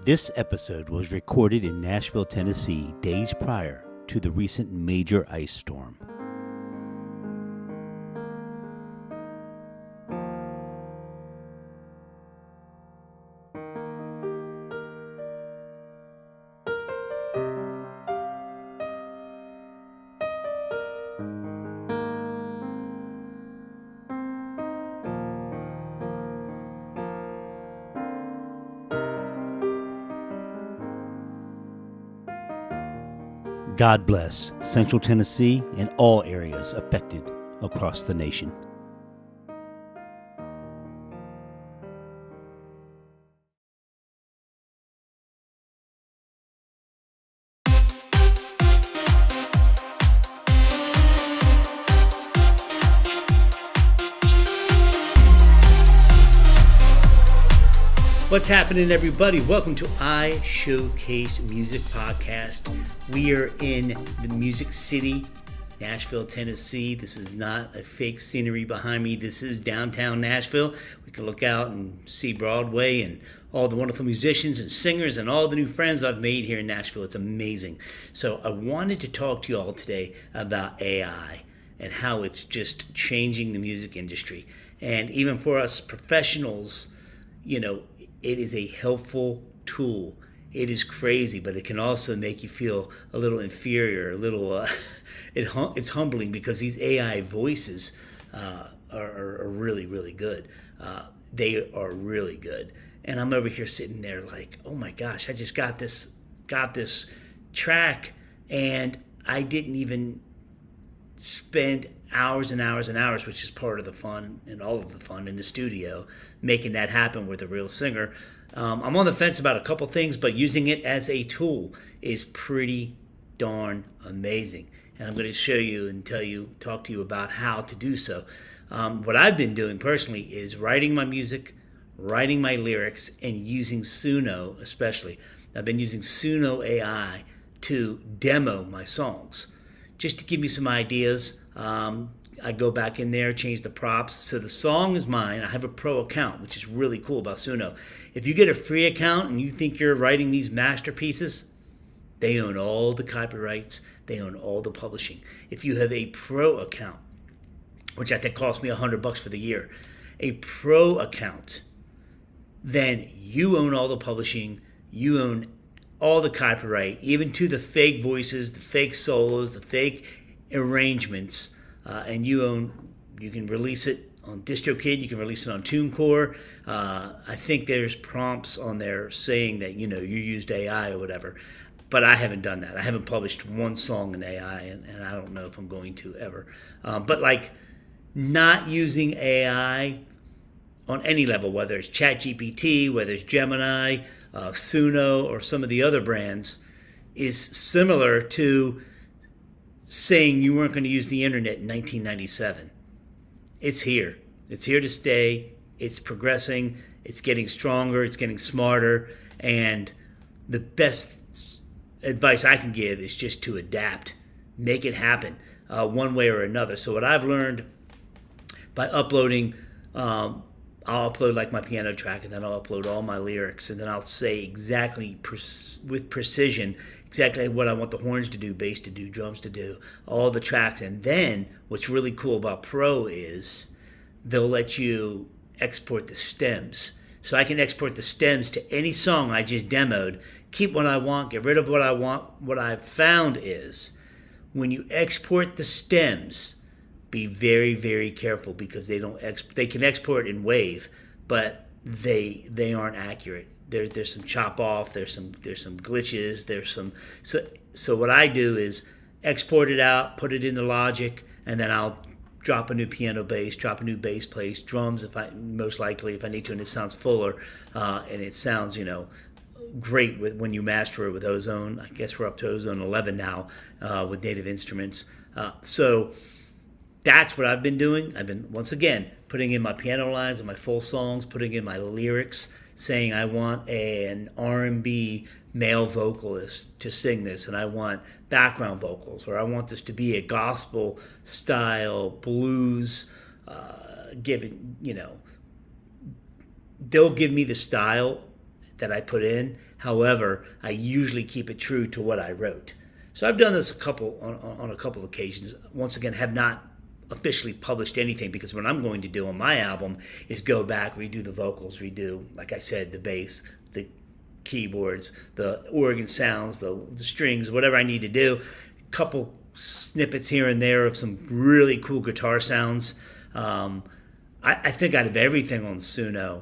This episode was recorded in Nashville, Tennessee, days prior to the recent major ice storm. God bless Central Tennessee and all areas affected across the nation. What's happening, everybody? Welcome to iShowcase Music Podcast. We are in the Music City, Nashville, Tennessee. This is not a fake scenery behind me. This is downtown Nashville. We can look out and see Broadway and all the wonderful musicians and singers and all the new friends I've made here in Nashville. It's amazing. So I wanted to talk to you all today about AI and how it's just changing the music industry. And even for us professionals, you know, it is a helpful tool. It is crazy, but it can also make you feel a little inferior, a little. It's humbling because these AI voices are really, really good. They are really good, and I'm over here sitting there like, oh my gosh, I just got this track, and I didn't even spend hours and hours and hours, which is part of the fun and all of the fun in the studio, making that happen with a real singer. I'm on the fence about a couple things, but using it as a tool is pretty darn amazing. And I'm going to show you and talk to you about how to do so. What I've been doing personally is writing my music, writing my lyrics, and using Suno especially. I've been using Suno AI to demo my songs, just to give me some ideas. I go back in there, change the props. So the song is mine. I have a pro account, which is really cool about Suno. If you get a free account and you think you're writing these masterpieces, they own all the copyrights. They own all the publishing. If you have a pro account, which I think cost me $100 for the year, a pro account, then you own all the publishing. You own all the copyright, even to the fake voices, the fake solos, the fake arrangements, and you can release it on DistroKid, you can release it on TuneCore. I think there's prompts on there saying that, you used AI or whatever, but I haven't done that. I haven't published one song in AI, and I don't know if I'm going to ever. But like, not using AI on any level, whether it's ChatGPT, whether it's Gemini, Suno, or some of the other brands, is similar to saying you weren't going to use the internet in 1997. It's here. It's here to stay. It's progressing. It's getting stronger. It's getting smarter. And the best advice I can give is just to adapt. Make it happen one way or another. So what I've learned by uploading, I'll upload like my piano track, and then I'll upload all my lyrics, and then I'll say exactly with precision exactly what I want the horns to do, bass to do, drums to do, all the tracks. And then what's really cool about Pro is they'll let you export the stems. So I can export the stems to any song I just demoed, keep what I want, get rid of what I want. What I've found is when you export the stems, be very, very careful, because they can export in WAV, but they aren't accurate. There's some chop off, there's some glitches, so what I do is export it out, put it into Logic, and then I'll drop a new piano bass, drop a new bass place, drums if I need to, and it sounds fuller, and it sounds great when you master it with Ozone. I guess we're up to Ozone 11 now with Native Instruments. So that's what I've been doing. I've been, once again, putting in my piano lines and my full songs, putting in my lyrics, saying I want an R&B male vocalist to sing this, and I want background vocals, or I want this to be a gospel style blues, they'll give me the style that I put in. However, I usually keep it true to what I wrote. So I've done this on a couple of occasions. Once again, have not officially published anything, because what I'm going to do on my album is go back, redo the vocals, redo, like I said, the bass, the keyboards, the organ sounds, the strings, whatever I need to do. A couple snippets here and there of some really cool guitar sounds. I think out of everything on Suno,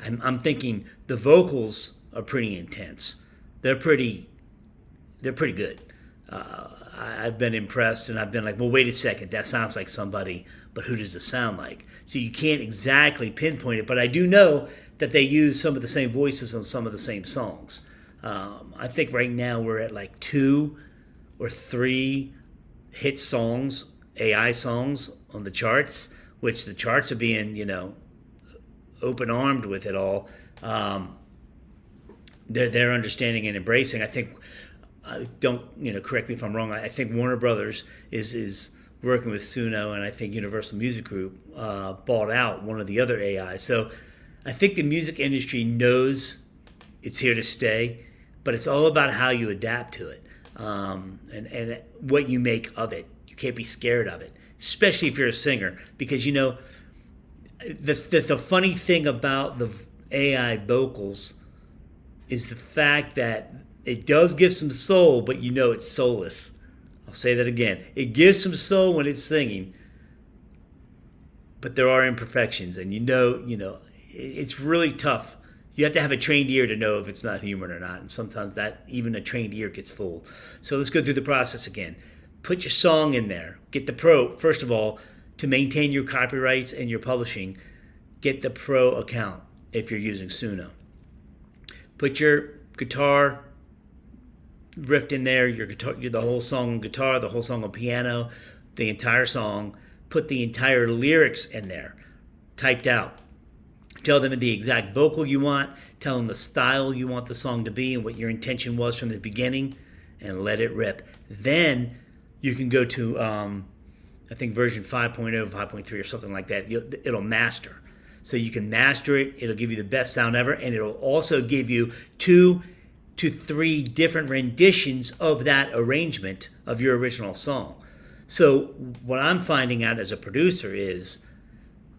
I'm thinking the vocals are pretty intense. They're pretty good. I've been impressed, and I've been like, well, wait a second, that sounds like somebody, but who does it sound like? So you can't exactly pinpoint it, but I do know that they use some of the same voices on some of the same songs. I think right now we're at like 2 or 3 hit songs, AI songs on the charts, which the charts are being, open-armed with it all. They're understanding and embracing. I think, don't correct me if I'm wrong, I think Warner Brothers is working with Suno, and I think Universal Music Group bought out one of the other AIs. So I think the music industry knows it's here to stay, but it's all about how you adapt to it, and what you make of it. You can't be scared of it, especially if you're a singer, because the funny thing about the AI vocals is the fact that it does give some soul, but it's soulless. I'll say that again. It gives some soul when it's singing, but there are imperfections, and it's really tough. You have to have a trained ear to know if it's not human or not, and sometimes that even a trained ear gets fooled. So let's go through the process again. Put your song in there. Get the pro, first of all, to maintain your copyrights and your publishing, get the pro account if you're using Suno. Put your guitar riff in there, your guitar, the whole song on guitar, the whole song on piano, the entire song. Put the entire lyrics in there, typed out. Tell them the exact vocal you want. Tell them the style you want the song to be and what your intention was from the beginning, and let it rip. Then you can go to, I think version 5.0, 5.3 or something like that. It'll master. So you can master it. It'll give you the best sound ever, and it'll also give you 2 to 3 different renditions of that arrangement of your original song. So what I'm finding out as a producer is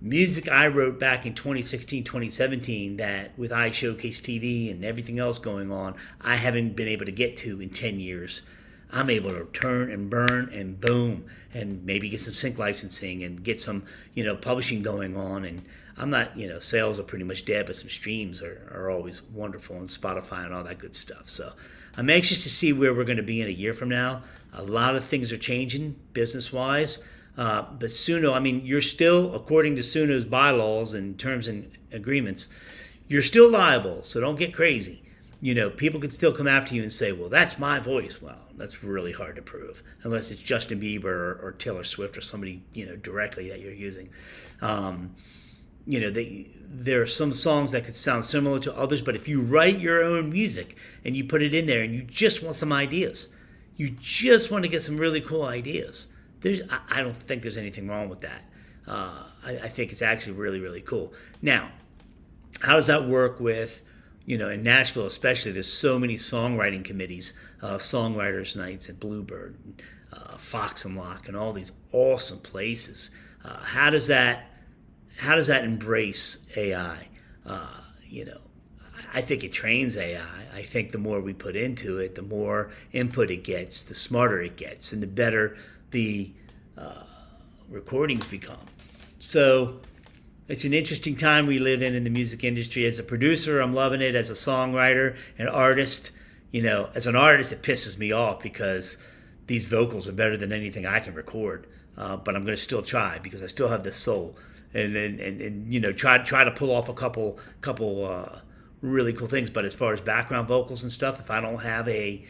music I wrote back in 2016, 2017 that with iShowcase TV and everything else going on, I haven't been able to get to in 10 years. I'm able to turn and burn and boom, and maybe get some sync licensing and get some, publishing going on. And I'm not, sales are pretty much dead, but some streams are always wonderful, and Spotify and all that good stuff. So I'm anxious to see where we're going to be in a year from now. A lot of things are changing business-wise. But Suno, you're still, according to Suno's bylaws and terms and agreements, you're still liable, so don't get crazy. People can still come after you and say, well, that's my voice. Well, that's really hard to prove, unless it's Justin Bieber or Taylor Swift or somebody, directly that you're using. There are some songs that could sound similar to others, but if you write your own music and you put it in there and you just want some ideas, you just want to get some really cool ideas, I don't think there's anything wrong with that. I think it's actually really, really cool. Now, how does that work with, in Nashville especially, there's so many songwriting committees, songwriters nights at Bluebird, Fox and Lock, and all these awesome places. How does that embrace AI? I think it trains AI. I think the more we put into it, the more input it gets, the smarter it gets, and the better the recordings become. So it's an interesting time we live in the music industry. As a producer, I'm loving it. As a songwriter and artist, as an artist, it pisses me off because these vocals are better than anything I can record. But I'm going to still try because I still have this soul, and try to pull off a couple really cool things. But as far as background vocals and stuff, if I don't have I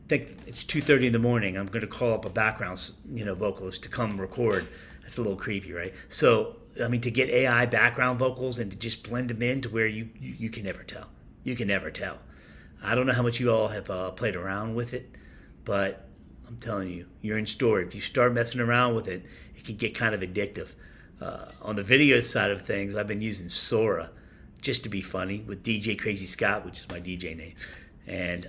think it's 2:30 in the morning, I'm going to call up a background vocalist to come record. That's a little creepy, right? So to get AI background vocals and to just blend them in to where you can never tell. You can never tell. I don't know how much you all have played around with it, but I'm telling you, you're in store. If you start messing around with it, it can get kind of addictive. On the video side of things, I've been using Sora just to be funny with DJ Crazy Scott, which is my DJ name. And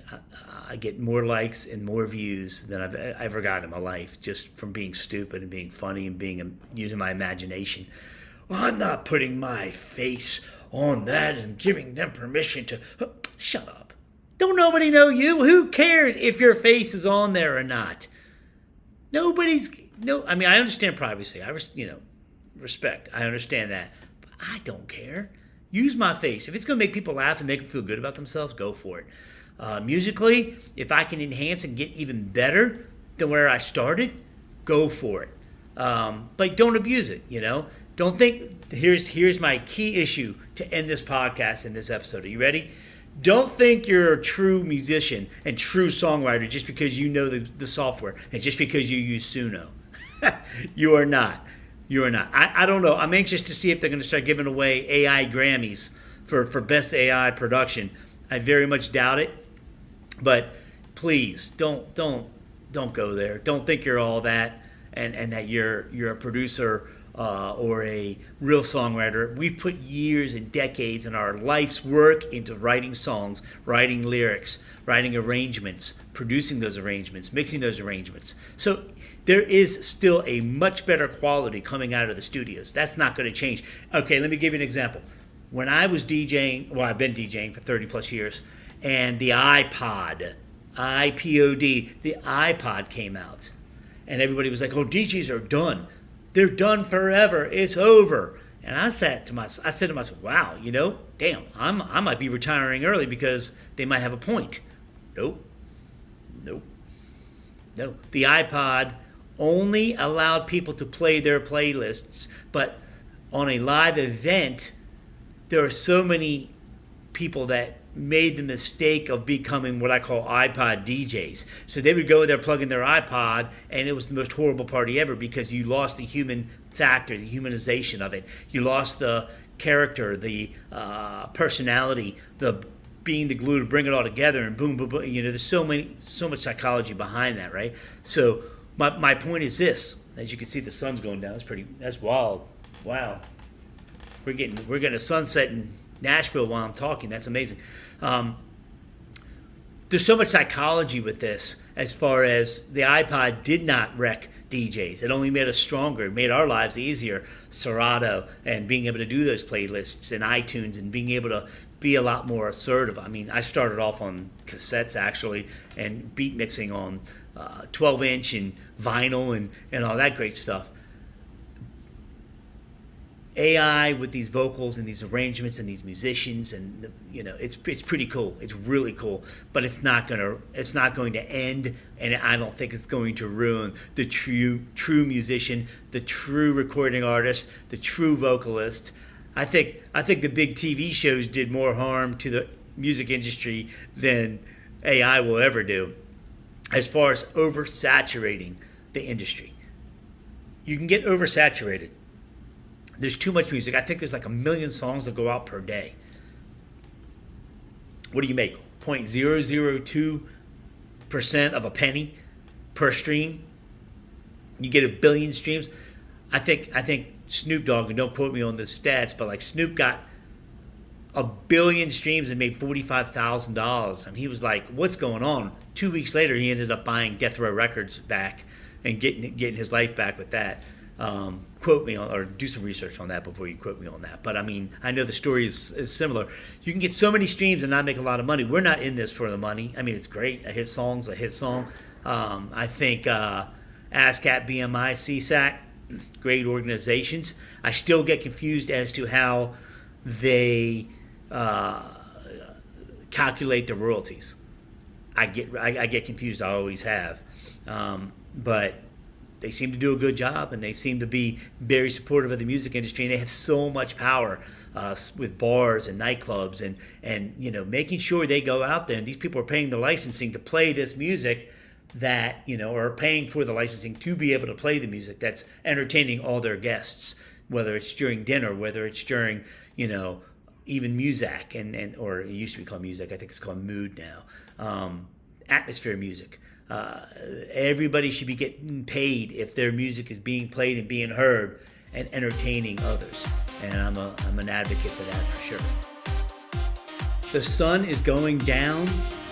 I get more likes and more views than I've ever gotten in my life, just from being stupid and being funny and using my imagination. Well, I'm not putting my face on that and giving them permission to... Shut up. Don't nobody know you. Who cares if your face is on there or not? I mean, I understand privacy. Respect. I understand that. But I don't care. Use my face. If it's going to make people laugh and make them feel good about themselves, go for it. Musically, if I can enhance and get even better than where I started, go for it. But don't abuse it, Don't think, here's my key issue to end this podcast and this episode. Are you ready? Don't think you're a true musician and true songwriter just because you know the software and just because you use Suno. You are not. You are not. I don't know. I'm anxious to see if they're going to start giving away AI Grammys for best AI production. I very much doubt it. But please don't go there. Don't think you're all that and that you're a producer or a real songwriter. We've put years and decades in our life's work into writing songs, writing lyrics, writing arrangements, producing those arrangements, mixing those arrangements. So there is still a much better quality coming out of the studios. That's not going to change. Okay, let me give you an example. When I was DJing, well, I've been DJing for 30 plus years, and the iPod, iPod, the iPod came out. And everybody was like, oh, DJs are done. They're done forever. It's over. And I said to myself, wow, damn, I might be retiring early because they might have a point. Nope. The iPod only allowed people to play their playlists, but on a live event, there are so many people that made the mistake of becoming what I call iPod DJs. So they would go there plugging their iPod, and it was the most horrible party ever because you lost the human factor, the humanization of it. You lost the character, the personality, the being the glue to bring it all together, and boom, boom, boom. There's so much psychology behind that, right? So my point is this: as you can see, the sun's going down. That's wild. Wow, we're getting a sunset in Nashville while I'm talking. That's amazing. There's so much psychology with this, as far as the iPod did not wreck DJs. It only made us stronger. It made our lives easier. Serato and being able to do those playlists and iTunes and being able to be a lot more assertive. I mean, I started off on cassettes actually and beat mixing on 12-inch and vinyl and all that great stuff. AI with these vocals and these arrangements and these musicians and it's pretty cool. It's really cool, but it's not going to end, and I don't think it's going to ruin the true musician, the true recording artist, the true vocalist. I think the big TV shows did more harm to the music industry than AI will ever do, as far as oversaturating the industry. You can get oversaturated. There's too much music. I think there's like 1 million songs that go out per day. What do you make? 0.002% of a penny per stream. You get 1 billion streams. I think Snoop Dogg, and don't quote me on the stats, but like Snoop got 1 billion streams and made $45,000, and he was like, "What's going on?" 2 weeks later, he ended up buying Death Row Records back and getting his life back with that. Quote me on, or do some research on that before you quote me on that. But I mean, I know the story is similar. You can get so many streams and not make a lot of money. We're not in this for the money. I mean, it's great. A hit song's a hit song. I think ASCAP, BMI, CSAC, great organizations. I still get confused as to how they calculate the royalties. I get confused. I always have. But they seem to do a good job, and they seem to be very supportive of the music industry, and they have so much power with bars and nightclubs and making sure they go out there, and these people are paying the licensing to play this music that are paying for the licensing to be able to play the music that's entertaining all their guests, whether it's during dinner, whether it's during even Muzak and or it used to be called Muzak, I think it's called Mood now, atmosphere music. Everybody should be getting paid if their music is being played and being heard and entertaining others. And I'm an advocate for that for sure. The sun is going down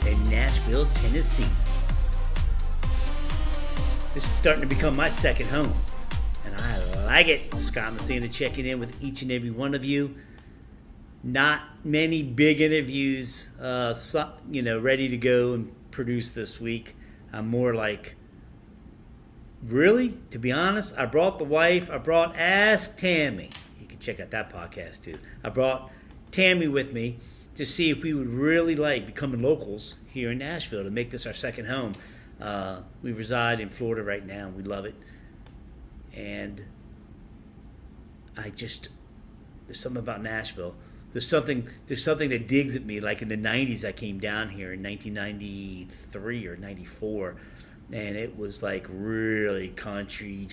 in Nashville, Tennessee. This is starting to become my second home, and I like it. Scott Messina checking in with each and every one of you. Not many big interviews, ready to go and produce this week. I'm more like, really? To be honest, I brought the wife. I brought Ask Tammy. You can check out that podcast too. I brought Tammy with me to see if we would really like becoming locals here in Nashville, to make this our second home. We reside in Florida right now. We love it. And there's something about Nashville. There's something that digs at me. Like in the 90s, I came down here in 1993 or 94, and it was like really country.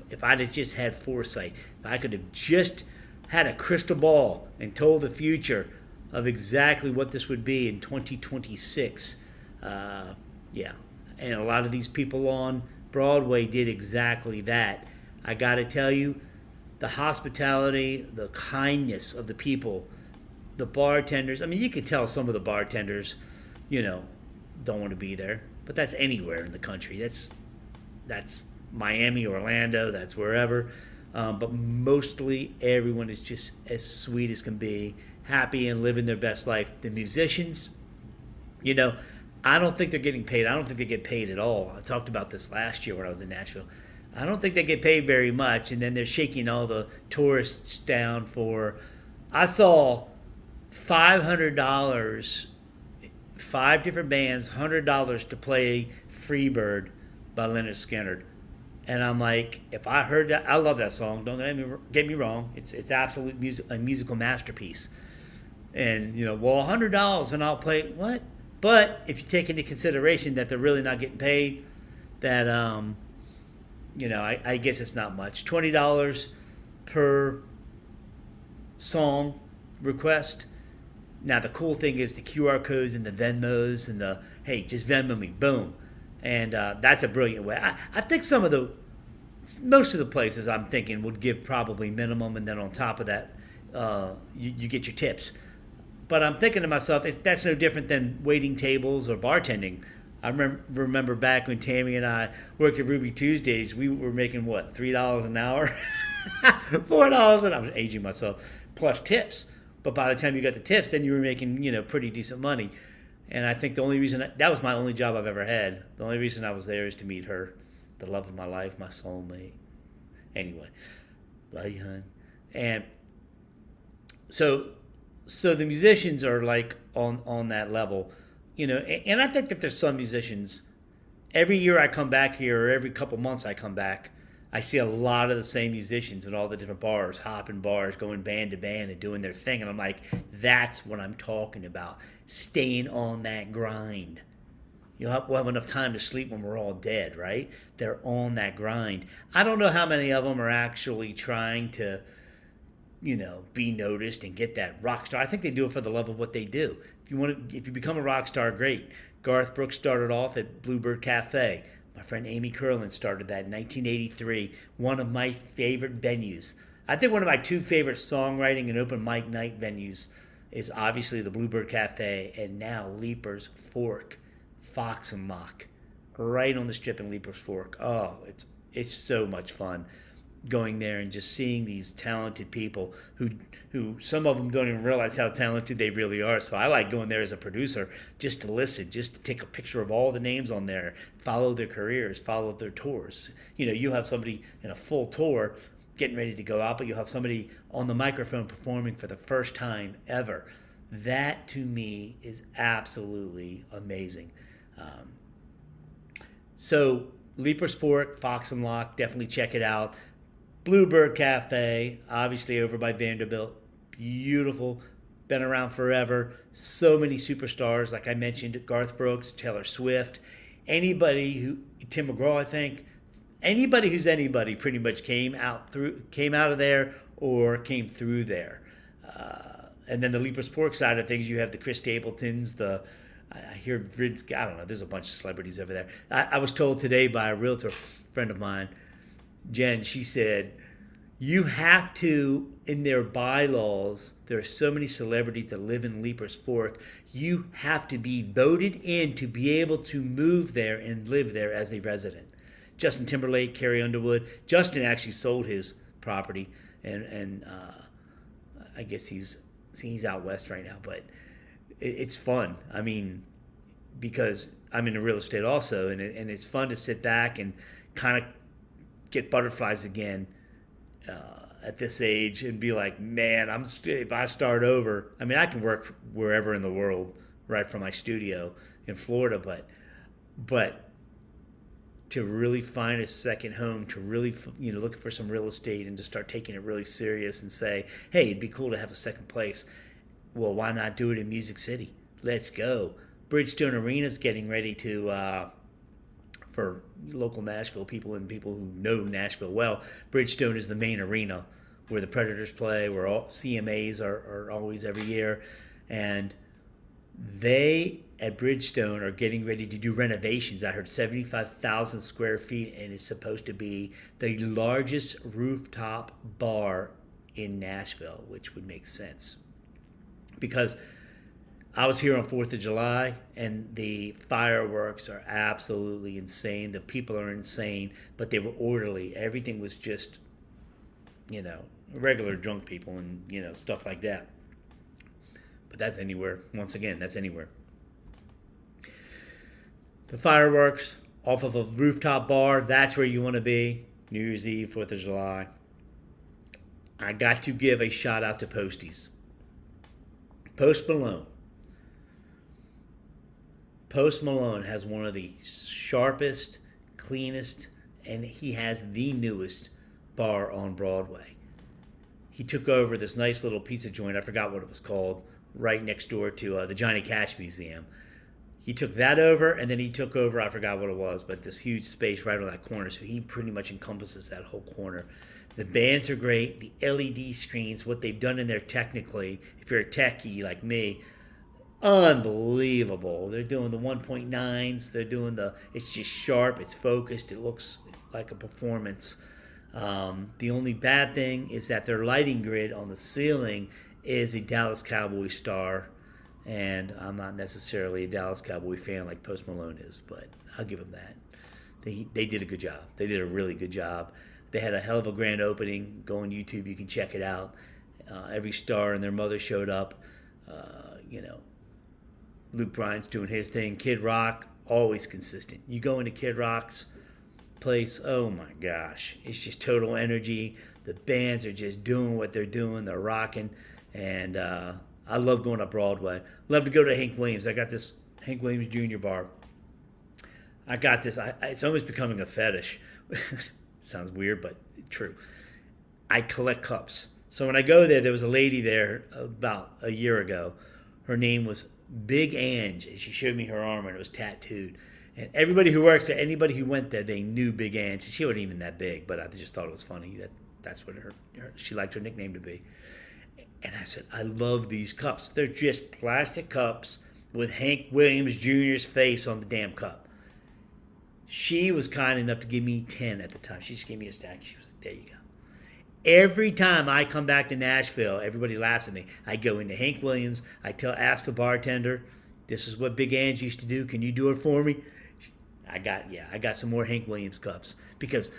If I'd have just had foresight, if I could have just had a crystal ball and told the future of exactly what this would be in 2026, and a lot of these people on Broadway did exactly that. I got to tell you, the hospitality, the kindness of the people, the bartenders. I mean, you could tell some of the bartenders, don't want to be there. But that's anywhere in the country. That's Miami, Orlando, that's wherever. But mostly everyone is just as sweet as can be, happy and living their best life. The musicians, I don't think they're getting paid. I don't think they get paid at all. I talked about this last year when I was in Nashville. I don't think they get paid very much, and then they're shaking all the tourists down for. I saw $500, 5 different bands, $100 to play "Freebird" by Leonard Skinner, and I'm like, if I heard that, I love that song. Don't get me wrong. It's absolute a musical masterpiece, and $100 and I'll play what? But if you take into consideration that they're really not getting paid, that I guess it's not much. $20 per song request. Now, the cool thing is the QR codes and the Venmos and the, hey, just Venmo me, boom. And that's a brilliant way. I think most of the places I'm thinking would give probably minimum, and then on top of that, you get your tips. But I'm thinking to myself, that's no different than waiting tables or bartending. I remember back when Tammy and I worked at Ruby Tuesdays, we were making, what, $3 an hour? $4 an hour. I was aging myself, plus tips. But by the time you got the tips, then you were making, pretty decent money. And I think the only reason, that was my only job I've ever had. The only reason I was there is to meet her, the love of my life, my soulmate. Anyway, love you, hon. And so the musicians are like on that level, and I think that there's some musicians, every year I come back here, or every couple months I come back, I see a lot of the same musicians in all the different bars, hopping bars, going band to band and doing their thing. And I'm like, that's what I'm talking about. Staying on that grind. We'll have enough time to sleep when we're all dead, right? They're on that grind. I don't know how many of them are actually trying to, be noticed and get that rock star. I think they do it for the love of what they do. If you become a rock star, great. Garth Brooks started off at Bluebird Cafe. My friend Amy Curlin started that in 1983. One of my favorite venues. I think one of my 2 favorite songwriting and open mic night venues is obviously the Bluebird Cafe, and now Leaper's Fork, Fox and Lock, right on the strip in Leaper's Fork. Oh, it's so much fun going there and just seeing these talented people who some of them don't even realize how talented they really are. So I like going there as a producer just to listen, just to take a picture of all the names on there, follow their careers, follow their tours. You have somebody in a full tour getting ready to go out, but you'll have somebody on the microphone performing for the first time ever. That to me is absolutely amazing. So Leaper's Fork, Fox and Lock, definitely check it out. Bluebird Cafe, obviously over by Vanderbilt. Beautiful. Been around forever. So many superstars, like I mentioned, Garth Brooks, Taylor Swift. Tim McGraw, I think. Anybody who's anybody pretty much came out of there or came through there. And then the Leaper's Fork side of things, you have the Chris Stapletons, I hear, I don't know, there's a bunch of celebrities over there. I was told today by a realtor friend of mine, Jen, she said, You have to, in their bylaws, there are so many celebrities that live in Leapers Fork. You have to be voted in to be able to move there and live there as a resident. Justin Timberlake, Carrie Underwood. Justin actually sold his property, and I guess he's out west right now. But it's fun. I mean, because I'm in real estate also, and it's fun to sit back and kind of get butterflies again at this age and be like, man, if I start over, I mean, I can work wherever in the world, right from my studio in Florida, but to really find a second home, to really, look for some real estate and to start taking it really serious and say, hey, it'd be cool to have a second place. Well, why not do it in Music City? Let's go. Bridgestone Arena's getting ready to, for local Nashville people and people who know Nashville well, Bridgestone is the main arena where the Predators play, where all CMAs are always every year. And they, at Bridgestone, are getting ready to do renovations. I heard 75,000 square feet, and it's supposed to be the largest rooftop bar in Nashville, which would make sense. Because I was here on 4th of July, and the fireworks are absolutely insane. The people are insane, but they were orderly. Everything was just, regular drunk people and, stuff like that. But that's anywhere. Once again, that's anywhere. The fireworks off of a rooftop bar, that's where you want to be. New Year's Eve, 4th of July. I got to give a shout out to Posties. Post Malone. Post Malone has one of the sharpest, cleanest, and he has the newest bar on Broadway. He took over this nice little pizza joint, I forgot what it was called, right next door to the Johnny Cash Museum. He took that over, and then he took over, I forgot what it was, but this huge space right on that corner, so he pretty much encompasses that whole corner. The bands are great, the LED screens, what they've done in there technically, if you're a techie like me, unbelievable. They're doing the 1.9s, they're doing it's just sharp, it's focused, it looks like a performance. The only bad thing is that their lighting grid on the ceiling is a Dallas Cowboy star, and I'm not necessarily a Dallas Cowboy fan like Post Malone is, but I'll give them that. They did a good job. They did a really good job. They had a hell of a grand opening. Go on YouTube, you can check it out. Every star and their mother showed up. Luke Bryan's doing his thing. Kid Rock, always consistent. You go into Kid Rock's place, oh my gosh, it's just total energy. The bands are just doing what they're doing. They're rocking, and I love going up Broadway. Love to go to Hank Williams. I got this Hank Williams Jr. bar. I got this. It's almost becoming a fetish. Sounds weird, but true. I collect cups. So when I go there was a lady there about a year ago. Her name was Big Ange, and she showed me her arm, and it was tattooed. And everybody who works there, anybody who went there, they knew Big Ange. She wasn't even that big, but I just thought it was funny. That's what she liked her nickname to be. And I said, I love these cups. They're just plastic cups with Hank Williams Jr.'s face on the damn cup. She was kind enough to give me 10 at the time. She just gave me a stack. She was like, there you go. Every time I come back to Nashville, everybody laughs at me. I go into Hank Williams. Ask the bartender, this is what Big Ange used to do. Can you do it for me? I got some more Hank Williams cups. Because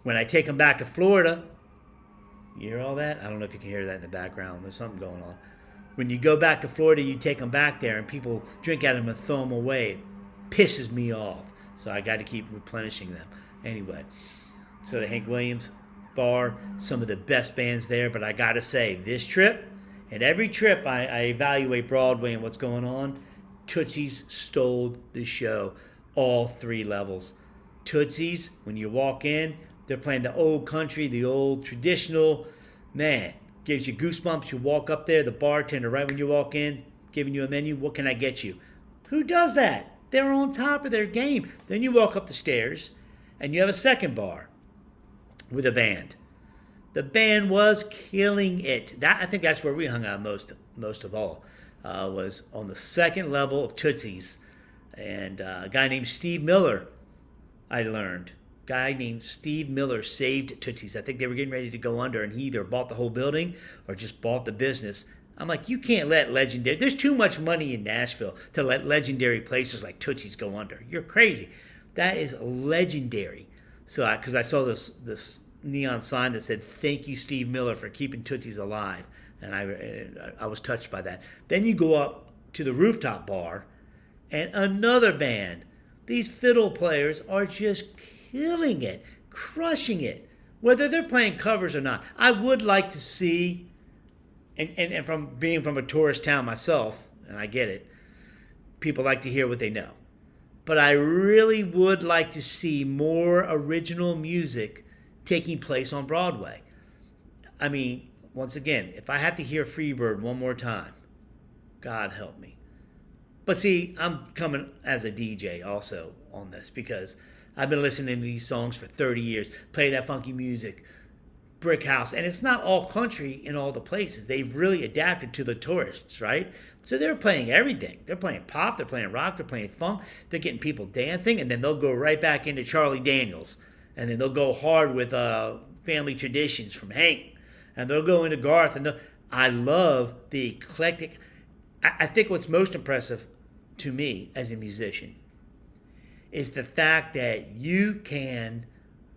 when I take them back to Florida, you hear all that? I don't know if you can hear that in the background. There's something going on. When you go back to Florida, you take them back there, and people drink out of them and throw them away. It pisses me off. So I got to keep replenishing them. Anyway, so the Hank Williams bar, some of the best bands there. But I got to say, this trip, and every trip I evaluate Broadway and what's going on, Tootsie's stole the show. All three levels. Tootsie's, when you walk in, they're playing the old country, the old traditional. Man, gives you goosebumps. You walk up there, the bartender, right when you walk in, giving you a menu. What can I get you? Who does that? They're on top of their game. Then you walk up the stairs, and you have a second bar with a band. The band was killing it. I think that's where we hung out most of all. Was on the second level of Tootsie's. And a guy named Steve Miller, I learned, guy named Steve Miller saved Tootsie's. I think they were getting ready to go under, and he either bought the whole building or just bought the business. I'm like, you can't let legendary. There's too much money in Nashville to let legendary places like Tootsie's go under. You're crazy. That is legendary. So, because I saw this neon sign that said, "Thank you, Steve Miller, for keeping Tootsie's alive," and I was touched by that. Then you go up to the rooftop bar, and another band. These fiddle players are just killing it, crushing it, whether they're playing covers or not. I would like to see, and from being from a tourist town myself, and I get it, people like to hear what they know. But I really would like to see more original music taking place on Broadway. I mean, once again, if I have to hear Freebird one more time, God help me. But see, I'm coming as a DJ also on this because I've been listening to these songs for 30 years, play that funky music, brick house, and it's not all country in all the places. They've really adapted to the tourists, right? So they're playing everything. They're playing pop, they're playing rock, they're playing funk, they're getting people dancing, and then they'll go right back into Charlie Daniels, and then they'll go hard with Family Traditions from Hank, and they'll go into Garth, and I love the eclectic. I think what's most impressive to me as a musician is the fact that you can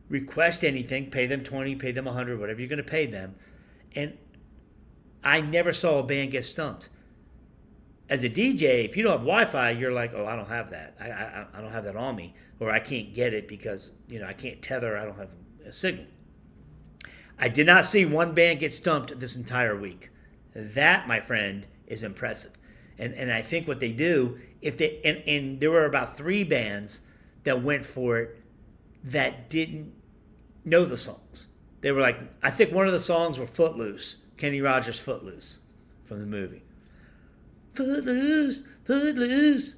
request anything, pay them 20, pay them 100, whatever you're going to pay them. And I never saw a band get stumped. As a DJ, if you don't have Wi-Fi, you're like, oh, I don't have that. I don't have that on me. Or I can't get it because, I can't tether. I don't have a signal. I did not see one band get stumped this entire week. That, my friend, is impressive. And I think what they do, and there were about 3 bands that went for it that didn't know the songs. They were like, I think one of the songs were Footloose, Kenny Rogers' Footloose from the movie. Footloose, Footloose.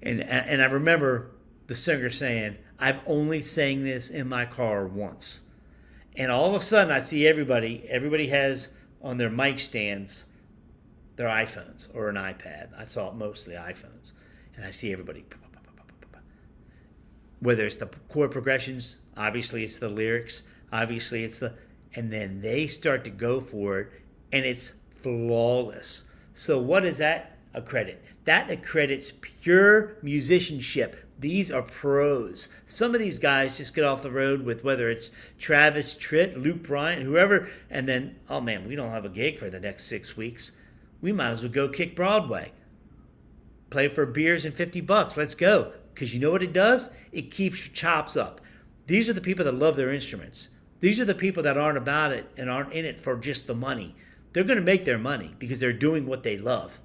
And I remember the singer saying, I've only sang this in my car once. And all of a sudden I see everybody has on their mic stands their iPhones or an iPad. I saw it mostly iPhones. And I see everybody, whether it's the chord progressions, obviously it's the lyrics, obviously it's and then they start to go for it, and it's flawless. So what does that accredit? That accredits pure musicianship. These are pros. Some of these guys just get off the road with whether it's Travis Tritt, Luke Bryan, whoever, and then, oh man, we don't have a gig for the next 6 weeks. We might as well go kick Broadway. Play for beers and $50. Let's go. Because you know what it does? It keeps your chops up. These are the people that love their instruments. These are the people that aren't about it and aren't in it for just the money. They're going to make their money because they're doing what they love.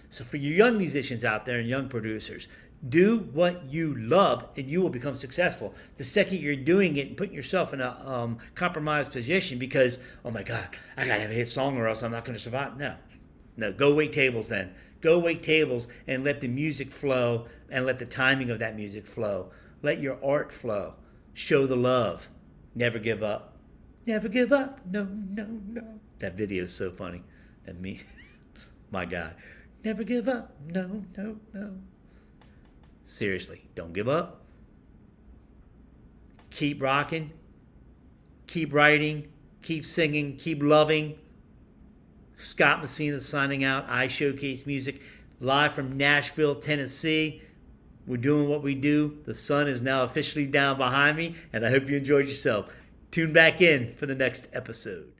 So for you young musicians out there and young producers, do what you love and you will become successful. The second you're doing it and putting yourself in a compromised position because, oh my God, I got to have a hit song or else I'm not going to survive. No, go wait tables then. Go wait tables and let the music flow and let the timing of that music flow. Let your art flow. Show the love. Never give up. Never give up. No. That video is so funny. That me, my God. Never give up. No. Seriously, don't give up. Keep rocking. Keep writing. Keep singing. Keep loving. Scott Messina signing out. iShowcase Music, live from Nashville, Tennessee. We're doing what we do. The sun is now officially down behind me, and I hope you enjoyed yourself. Tune back in for the next episode.